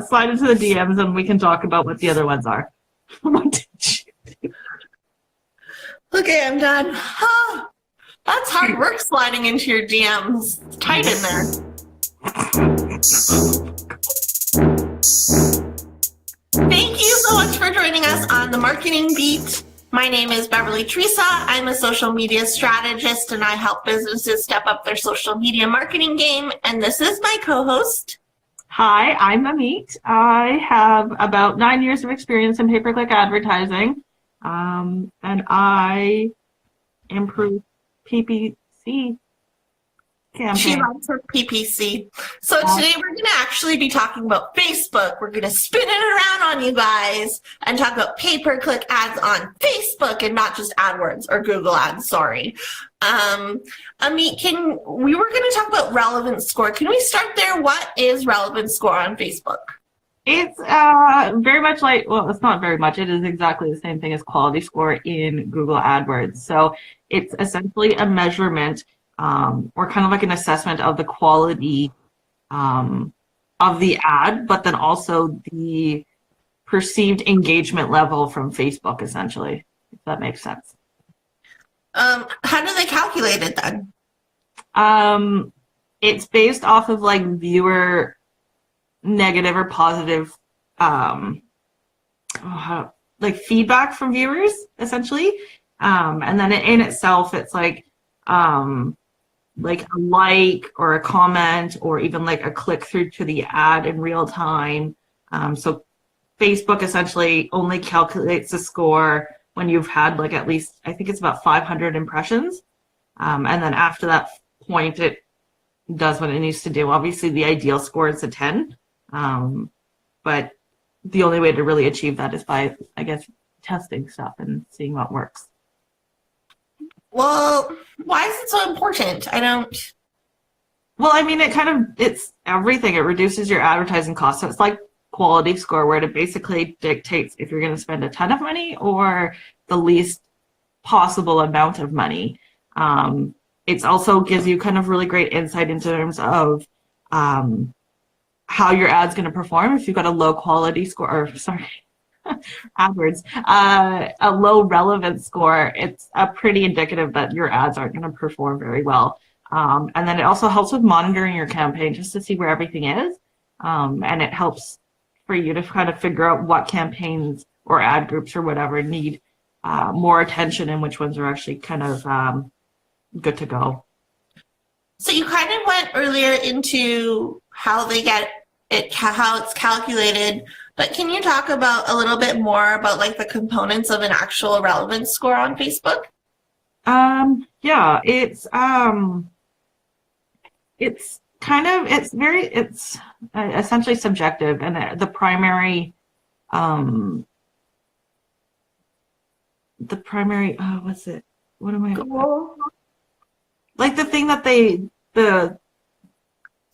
slide into the DMs and we can talk about what the other ones are. What did you do? Okay, I'm done. Huh. That's hard work sliding into your DMs. It's tight in there. Thank you so much for joining us on The Marketing Beat. My name is Beverley Theresa. I'm a social media strategist and I help businesses step up their social media marketing game. And this is my co-host. Hi, I'm Ameet. I have about 9 years of experience in pay-per-click advertising, and I improve PPC campaigns. She loves her PPC. So today we're going to actually be talking about Facebook. We're going to spin it around on you guys and talk about pay-per-click ads on Facebook and not just AdWords or Google Ads, sorry. Ameet, we were going to talk about relevance score. Can we start there? What is relevance score on Facebook? It's very much like, well, it's not very much. It is exactly the same thing as quality score in Google AdWords. So it's essentially a measurement or kind of like an assessment of the quality of the ad, but then also the perceived engagement level from Facebook, essentially, if that makes sense. How do they calculate it then? It's based off of like viewer negative or positive like feedback from viewers, essentially. And then in itself, it's like a like or a comment or even like a click through to the ad in real time. So Facebook essentially only calculates the score when you've had like at least, I think it's about 500 impressions. And then after that point, it does what it needs to do. Obviously, the ideal score is a 10. But the only way to really achieve that is by, I guess, testing stuff and seeing what works. Well, why is it so important? Well, I mean, it's everything. It reduces your advertising costs. So it's like quality score where it basically dictates if you're going to spend a ton of money or the least possible amount of money. It also gives you kind of really great insight in terms of how your ad's going to perform. If you've got a low quality score, or sorry, AdWords, a low relevance score, it's pretty indicative that your ads aren't going to perform very well. And then it also helps with monitoring your campaign just to see where everything is. And it helps for you to kind of figure out what campaigns or ad groups or whatever need more attention and which ones are actually kind of good to go. So you kind of went earlier into how they get it, how it's calculated, but can you talk about a little bit more about like the components of an actual relevance score on Facebook? Yeah, it's essentially subjective, and the primary what's it? What am I? Cool. Like the thing that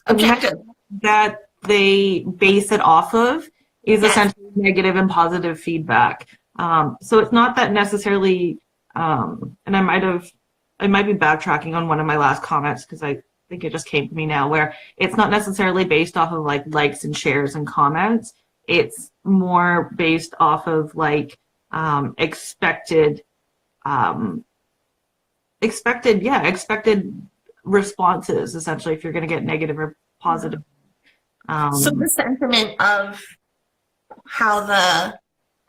Objective that they base it off of is essentially negative and positive feedback. So it's not that necessarily, and I might be backtracking on one of my last comments because I think it just came to me now, where it's not necessarily based off of like likes and shares and comments. It's more based off of like expected responses, essentially, if you're going to get negative or positive. So the sentiment of how the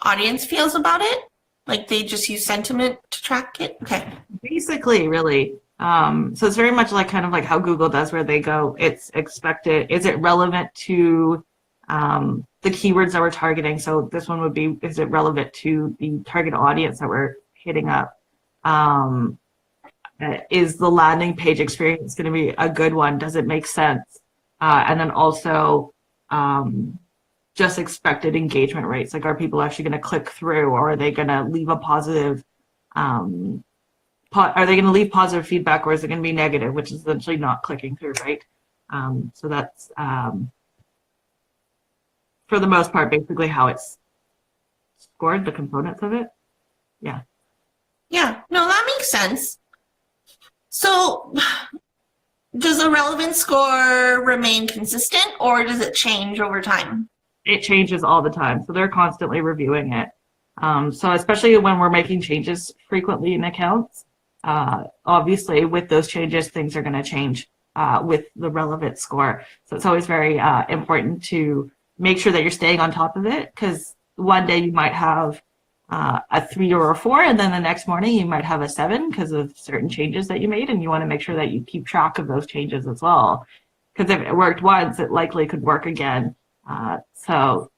audience feels about it, like they just use sentiment to track it? Okay. Basically, really. So it's very much like kind of like how Google does, where they go, it's expected, is it relevant to the keywords that we're targeting? So this one would be, is it relevant to the target audience that we're hitting up? Is the landing page experience going to be a good one? Does it make sense? And then also just expected engagement rates. Like, are people actually going to click through, or are they going to leave a positive, are they going to leave positive feedback, or is it going to be negative, which is essentially not clicking through, right? So that's, for the most part, basically how it's scored, the components of it. Yeah. Yeah, no, that makes sense. So does a relevance score remain consistent, or does it change over time? it changes all the time. So they're constantly reviewing it. So especially when we're making changes frequently in accounts, obviously with those changes, things are going to change with the relevant score. So it's always very important to make sure that you're staying on top of it, because one day you might have a 3 or a 4, and then the next morning you might have a 7 because of certain changes that you made, and you want to make sure that you keep track of those changes as well. Because if it worked once, it likely could work again. So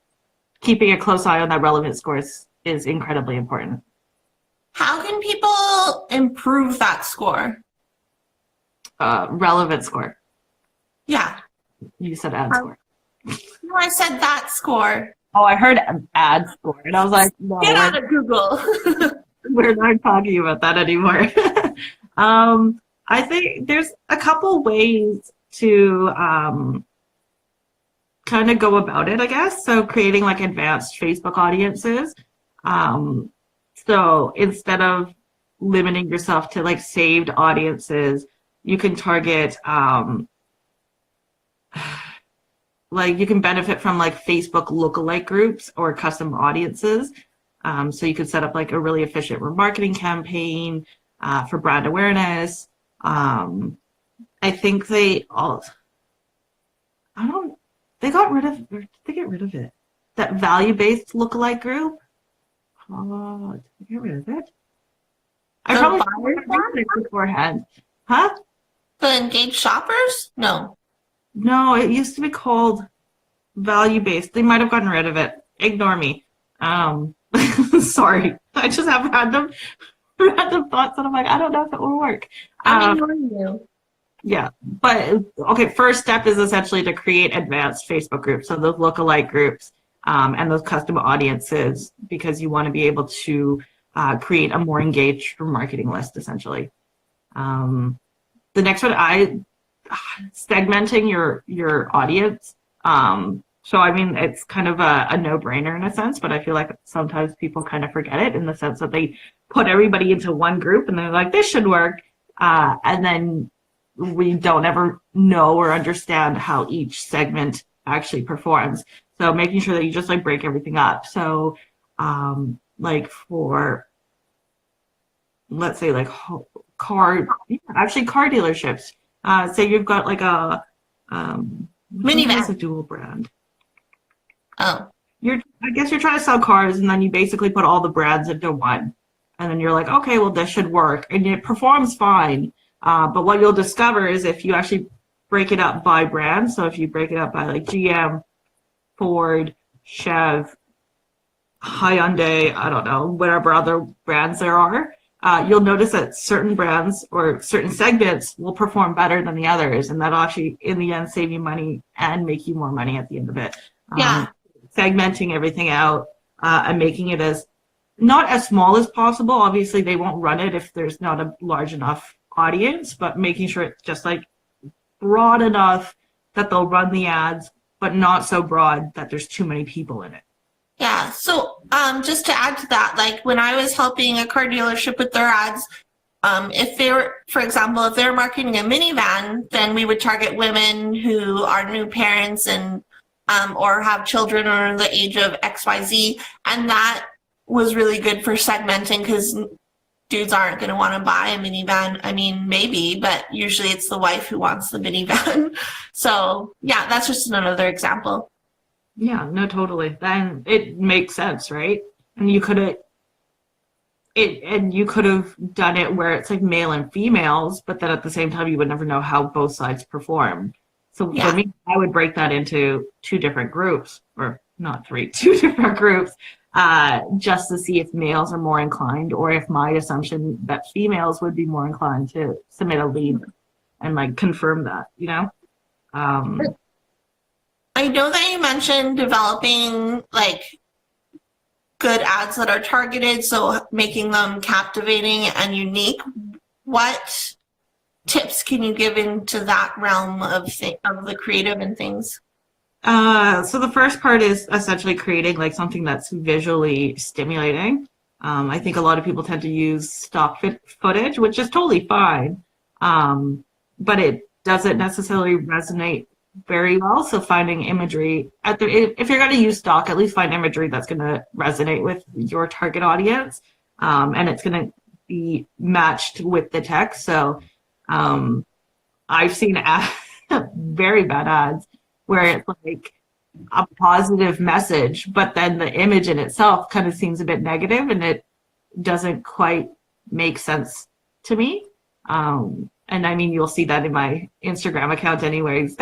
keeping a close eye on that relevant score is incredibly important. How can people improve that score? Relevant score. Yeah. You said ad score. No, I said that score. Oh, I heard ad score, and I was like, no, Get out of Google. we're not talking about that anymore. I think there's a couple ways to kind of go about it, I guess. So creating like advanced Facebook audiences. So instead of limiting yourself to like saved audiences, you can target like you can benefit from like Facebook lookalike groups or custom audiences. So you could set up like a really efficient remarketing campaign for brand awareness. I think they got rid of, or did they get rid of it? That value-based lookalike group. Oh, did they get rid of it? I probably heard it beforehand. Huh? The engaged shoppers? No. No, it used to be called value-based. They might have gotten rid of it. Ignore me. Sorry. I just have random thoughts and I'm like, I don't know if it will work. I'm ignoring you. Yeah, but okay, first step is essentially to create advanced Facebook groups. So those lookalike groups and those custom audiences, because you want to be able to create a more engaged marketing list, essentially. The next one, segmenting your audience. So I mean, it's kind of a no-brainer in a sense, but I feel like sometimes people kind of forget it in the sense that they put everybody into one group and they're like, this should work. And then we don't ever know or understand how each segment actually performs. So making sure that you just like break everything up. So like for, let's say like car dealerships. Say you've got like a minivan, a dual brand. Oh. I guess you're trying to sell cars, and then you basically put all the brands into one. And then you're like, okay, well, this should work. And it performs fine. But what you'll discover is if you actually break it up by brand, so if you break it up by like GM, Ford, Chev, Hyundai, I don't know, whatever other brands there are, you'll notice that certain brands or certain segments will perform better than the others. And that'll actually, in the end, save you money and make you more money at the end of it. Yeah. Segmenting everything out and making it as not as small as possible. Obviously, they won't run it if there's not a large enough audience, but making sure it's just like broad enough that they'll run the ads, but not so broad that there's too many people in it. Yeah. So just to add to that, like when I was helping a car dealership with their ads, if they were, for example, if they're marketing a minivan, then we would target women who are new parents and or have children under the age of XYZ, and that was really good for segmenting because dudes aren't going to want to buy a minivan. I mean, maybe, but usually it's the wife who wants the minivan. So yeah, that's just another example. Yeah, no, totally. Then it makes sense, right? And you could have done it where it's like male and females, but then at the same time you would never know how both sides perform. So Yeah. for me, I would break that into 2 different groups, or not 3, 2 different groups, just to see if males are more inclined, or if my assumption that females would be more inclined to submit a lead and like confirm that, you know? I know that you mentioned developing like good ads that are targeted, so making them captivating and unique. What tips can you give into that realm of the creative and things? So the first part is essentially creating like something that's visually stimulating. I think a lot of people tend to use stock footage, which is totally fine, but it doesn't necessarily resonate very well. So finding imagery if you're going to use stock, at least find imagery that's going to resonate with your target audience, and it's going to be matched with the text. So I've seen very bad ads where it's like a positive message, but then the image in itself kind of seems a bit negative, and it doesn't quite make sense to me. And I mean, you'll see that in my Instagram account anyways.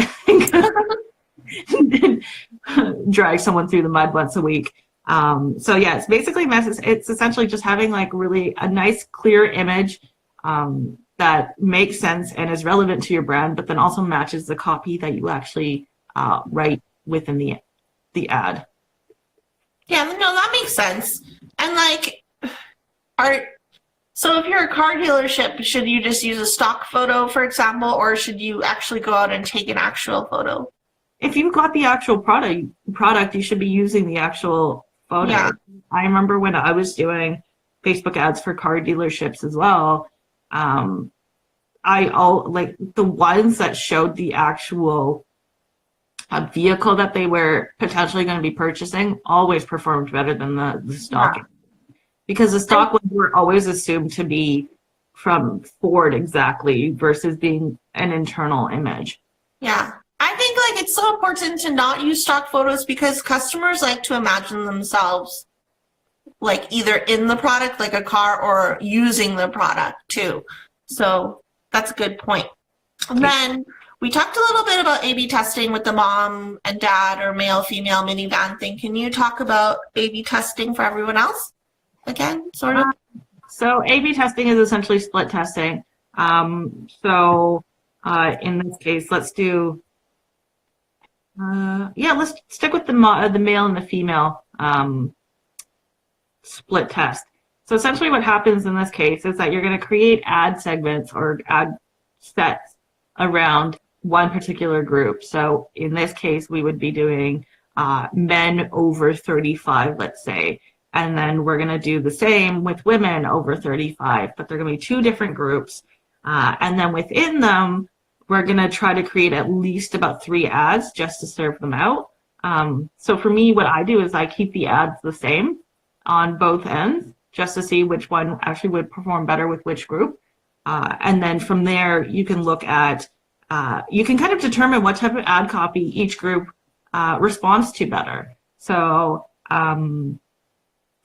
Drag someone through the mud once a week. So yeah, it's basically it's essentially just having like really a nice clear image that makes sense and is relevant to your brand, but then also matches the copy that you actually write within the ad. Yeah, no, that makes sense. And like, so if you're a car dealership, should you just use a stock photo, for example, or should you actually go out and take an actual photo? If you've got the actual product, you should be using the actual photo. Yeah. I remember when I was doing Facebook ads for car dealerships as well. Like the ones that showed the actual vehicle that they were potentially going to be purchasing always performed better than the stock. Yeah. Because the stock ones were always assumed to be from Ford exactly versus being an internal image. Yeah. I think like it's so important to not use stock photos because customers like to imagine themselves like either in the product, like a car, or using the product too. So that's a good point. And then we talked a little bit about A/B testing with the mom and dad or male, female minivan thing. Can you talk about A/B testing for everyone else? Again, sort of. So A/B testing is essentially split testing. In this case, let's do. Let's stick with the male and the female split test. So essentially, what happens in this case is that you're going to create ad segments or ad sets around one particular group. So in this case, we would be doing men over 35, let's say. And then we're going to do the same with women over 35, but they're going to be two different groups. And then within them, we're going to try to create at least about 3 ads just to serve them out. So for me, what I do is I keep the ads the same on both ends just to see which one actually would perform better with which group. And then from there, you can look at, you can kind of determine what type of ad copy each group responds to better. So,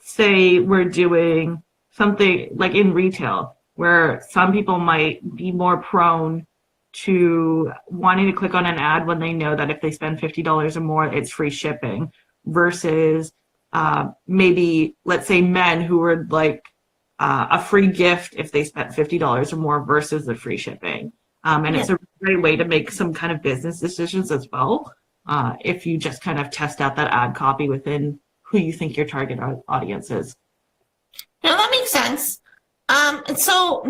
say we're doing something like in retail where some people might be more prone to wanting to click on an ad when they know that if they spend $50 or more, it's free shipping versus maybe, let's say, men who are like a free gift if they spent $50 or more versus the free shipping. And it's a great way to make some kind of business decisions as well if you just kind of test out that ad copy within who you think your target audience is. No, that makes sense. And so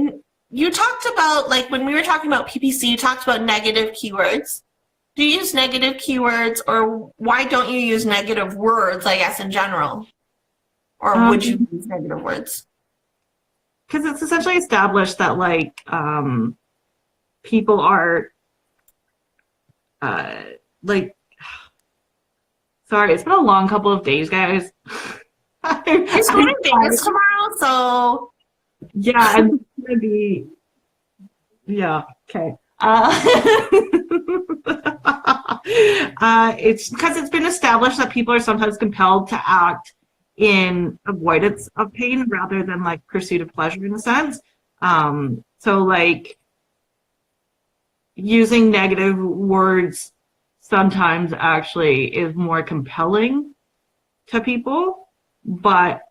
you talked about, like, when we were talking about PPC, you talked about negative keywords. Do you use negative keywords, or why don't you use negative words, I guess, in general? Or would you use negative words? Because it's essentially established that, like, people are, like, sorry, it's been a long couple of days, guys. It's going to Vegas tomorrow, so... Yeah, I'm going to be... Yeah, okay. It's because it's been established that people are sometimes compelled to act in avoidance of pain rather than, like, pursuit of pleasure in a sense. So, like, using negative words sometimes actually is more compelling to people, but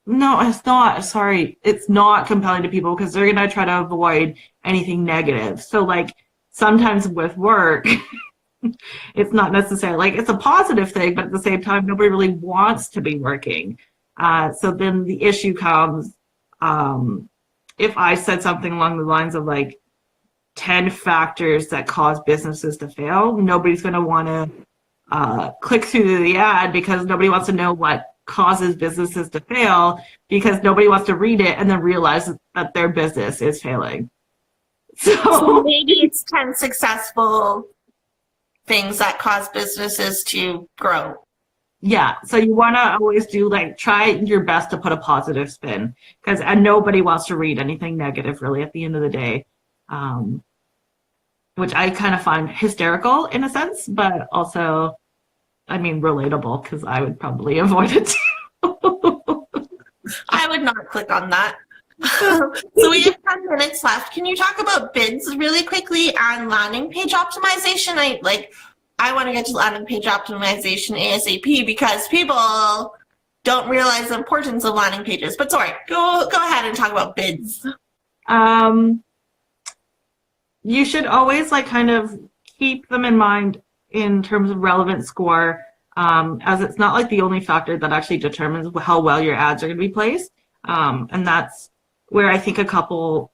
no, it's not. Sorry, it's not compelling to people because they're going to try to avoid anything negative. So, like, sometimes with work, it's not necessarily, like, it's a positive thing, but at the same time, nobody really wants to be working. So then the issue comes if I said something along the lines of, like, 10 factors that cause businesses to fail, nobody's going to want to click through the ad because nobody wants to know what causes businesses to fail because nobody wants to read it and then realize that their business is failing. So maybe it's 10 successful things that cause businesses to grow. Yeah, so you want to always do like try your best to put a positive spin because nobody wants to read anything negative really at the end of the day, which I kind of find hysterical in a sense, but also, I mean, relatable because I would probably avoid it too. I would not click on that. So we have 10 minutes left. Can you talk about bids really quickly and landing page optimization? I want to get to landing page optimization ASAP because people don't realize the importance of landing pages. But sorry, go ahead and talk about bids. You should always like kind of keep them in mind in terms of relevant score, as it's not like the only factor that actually determines how well your ads are going to be placed. And that's where I think a couple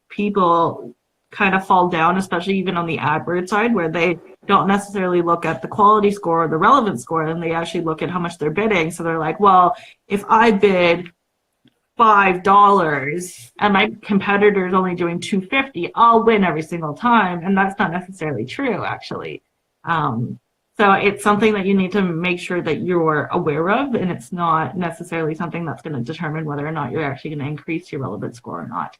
people kind of fall down, especially even on the AdWords side, where they don't necessarily look at the quality score or the relevant score, and they actually look at how much they're bidding. So they're like, well, if I bid $5 and my competitor is only doing $2.50, I'll win every single time. And that's not necessarily true, actually. So it's something that you need to make sure that you're aware of, and it's not necessarily something that's going to determine whether or not you're actually going to increase your relevant score or not.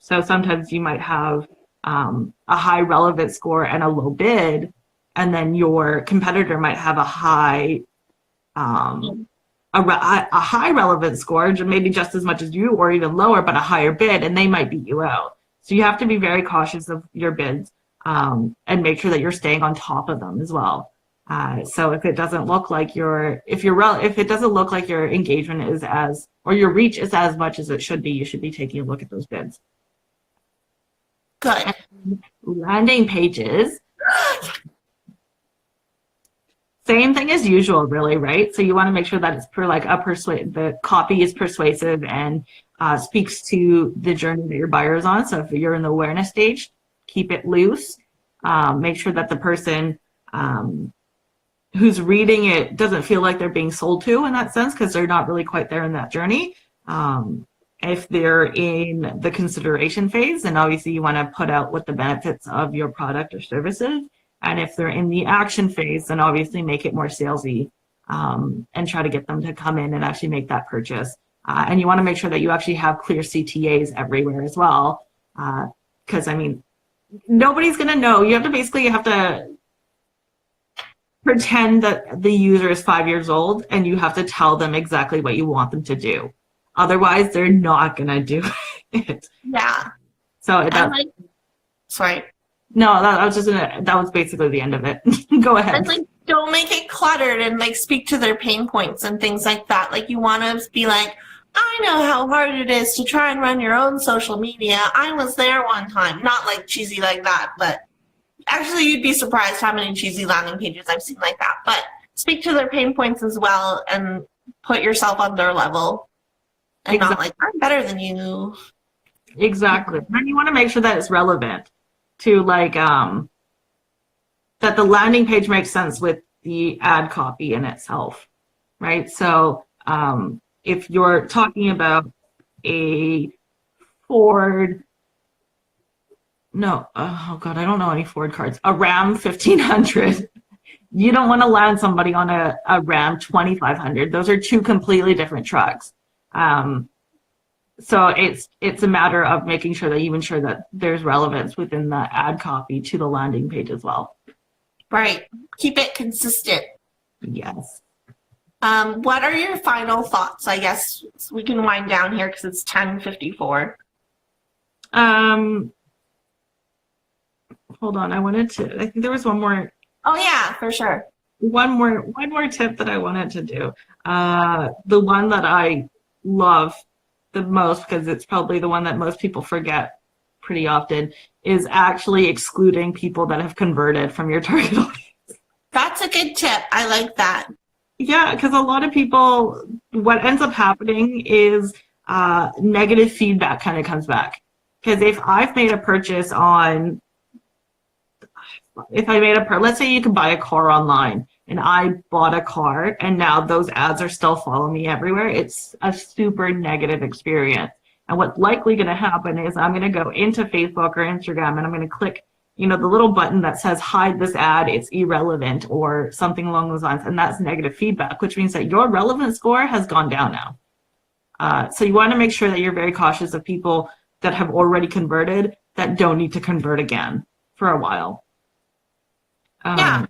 So sometimes you might have a high relevant score and a low bid, and then your competitor might have a high high relevant score, maybe just as much as you or even lower, but a higher bid, and they might beat you out. So you have to be very cautious of your bids and make sure that you're staying on top of them as well. So if it doesn't look like if it doesn't look like your engagement is or your reach is as much as it should be, you should be taking a look at those bids. Good. Landing pages. Same thing as usual, really, right? So you want to make sure that it's the copy is persuasive and speaks to the journey that your buyer is on. So if you're in the awareness stage, keep it loose. Make sure that the person who's reading it doesn't feel like they're being sold to in that sense, because they're not really quite there in that journey. If they're in the consideration phase, then obviously you want to put out what the benefits of your product or services. And if they're in the action phase, then obviously make it more salesy and try to get them to come in and actually make that purchase. And you want to make sure that you actually have clear CTAs everywhere as well. Because, I mean, nobody's going to know. You have to pretend that the user is 5 years old, and you have to tell them exactly what you want them to do. Otherwise, they're not going to do it. Yeah. So sorry. No, that was basically the end of it. Go ahead. And don't make it cluttered and speak to their pain points and things like that. You want to be like, I know how hard it is to try and run your own social media. I was there one time. Not cheesy like that, but actually you'd be surprised how many cheesy landing pages I've seen like that. But speak to their pain points as well and put yourself on their level. And not I'm better than you. Exactly. And you want to make sure that it's relevant to that the landing page makes sense with the ad copy in itself, right? So if you're talking about a Ford, I don't know any Ford cards, a Ram 1500, you don't want to land somebody on a Ram 2500. Those are two completely different trucks. So it's a matter of making sure that you ensure that there's relevance within the ad copy to the landing page as well. Right. Keep it consistent. Yes. What are your final thoughts? I guess we can wind down here because it's 10:54. Hold on. I think there was one more. Oh yeah, for sure. One more tip that I wanted to do. The one that I love the most, because it's probably the one that most people forget pretty often, is actually excluding people that have converted from your target audience. That's a good tip. I like that. Yeah, because a lot of people, what ends up happening is negative feedback kind of comes back. Because if I've made a purchase let's say you can buy a car online, and I bought a car, and now those ads are still following me everywhere. It's a super negative experience. And what's likely going to happen is I'm going to go into Facebook or Instagram and I'm going to click, the little button that says hide this ad, it's irrelevant or something along those lines. And that's negative feedback, which means that your relevance score has gone down now. So you want to make sure that you're very cautious of people that have already converted that don't need to convert again for a while. Yeah.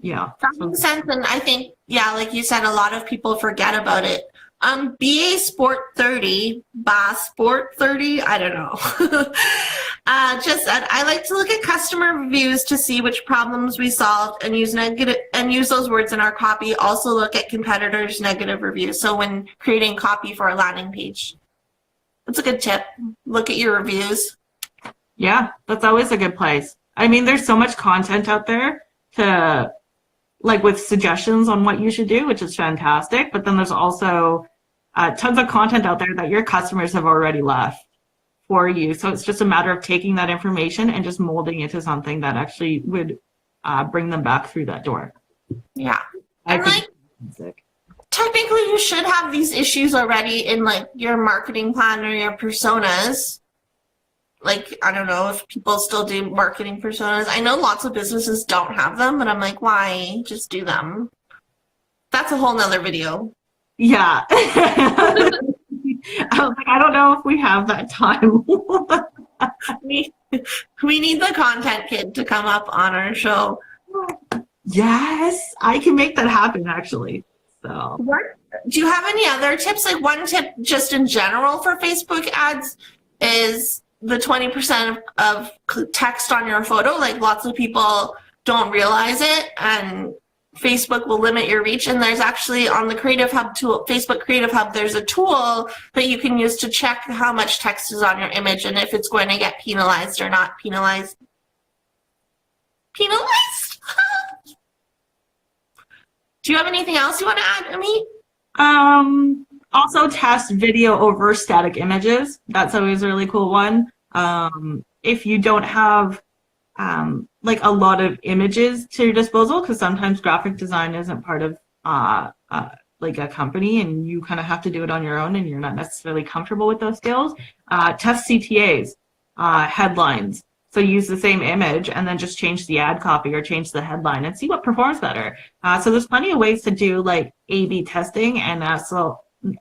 That makes sense. And I think, like you said, a lot of people forget about it. BA Sport 30, Bass Sport 30, I don't know. Just said, I like to look at customer reviews to see which problems we solved and use those words in our copy. Also look at competitors' negative reviews. So when creating copy for a landing page, that's a good tip. Look at your reviews. Yeah, that's always a good place. I mean, there's so much content out there to, like, with suggestions on what you should do, which is fantastic. But then there's also tons of content out there that your customers have already left for you. So it's just a matter of taking that information and just molding it to something that actually would bring them back through that door. Yeah. And technically you should have these issues already in like your marketing plan or your personas. Like, I don't know if people still do marketing personas. I know lots of businesses don't have them, but I'm like, why? Just do them. That's a whole nother video. Yeah. I was like, I don't know if we have that time. we need the content kid to come up on our show. Yes, I can make that happen, actually. So, do you have any other tips? Like, one tip just in general for Facebook ads is the 20% of text on your photo. Like, lots of people don't realize it, and Facebook will limit your reach. And there's actually on the Creative Hub tool, Facebook Creative Hub, there's a tool that you can use to check how much text is on your image and if it's going to get penalized or not penalized. Penalized? Do you have anything else you want to add, Ameet? Also test video over static images. That's always a really cool one. If you don't have like a lot of images to your disposal, because sometimes graphic design isn't part of like a company and you kind of have to do it on your own and you're not necessarily comfortable with those skills, test CTAs, headlines. So use the same image and then just change the ad copy or change the headline and see what performs better. So there's plenty of ways to do like A/B testing and also Did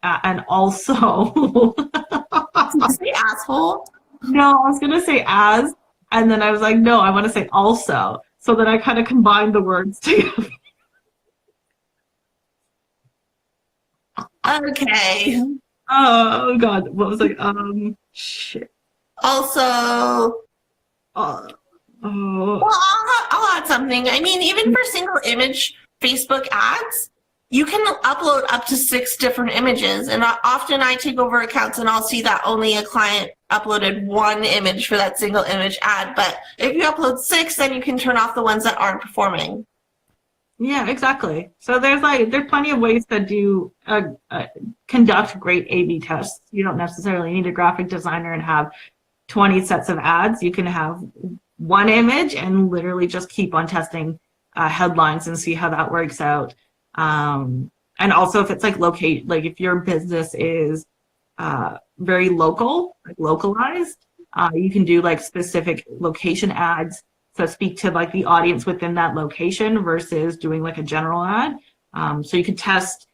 you say asshole? No, I was gonna say as, and then I was like, no, I want to say also. So then I kind of combined the words together. Okay. Oh God, what was I? Shit. Also. Oh. Well, I'll add something. I mean, even for single image Facebook ads, you can upload up to 6 different images. And often I take over accounts and I'll see that only a client uploaded 1 image for that single image ad. But if you upload 6, then you can turn off the ones that aren't performing. Yeah, exactly. So there's plenty of ways to do conduct great A/B tests. You don't necessarily need a graphic designer and have 20 sets of ads. You can have 1 image and literally just keep on testing headlines and see how that works out. And also if it's like if your business is very local, like localized, you can do like specific location ads. So speak to like the audience within that location versus doing like a general ad. So you could test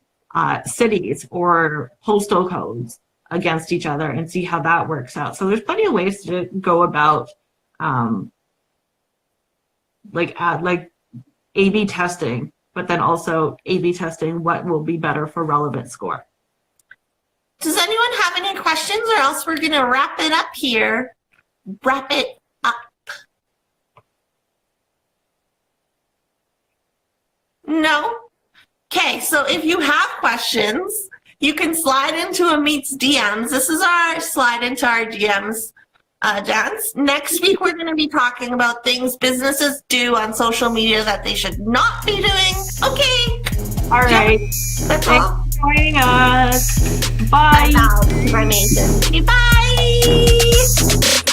cities or postal codes against each other and see how that works out. So there's plenty of ways to go about like A/B testing, but then also A/B testing what will be better for relevant score. Does anyone have any questions, or else we're going to wrap it up here? Wrap it up. No? Okay, so if you have questions, you can slide into Ameet's DMs. This is our slide into our DMs dance. Next week, we're going to be talking about things businesses do on social media that they should not be doing. Okay. All right. That's Thanks all. for joining us. Bye. Bye. Bye.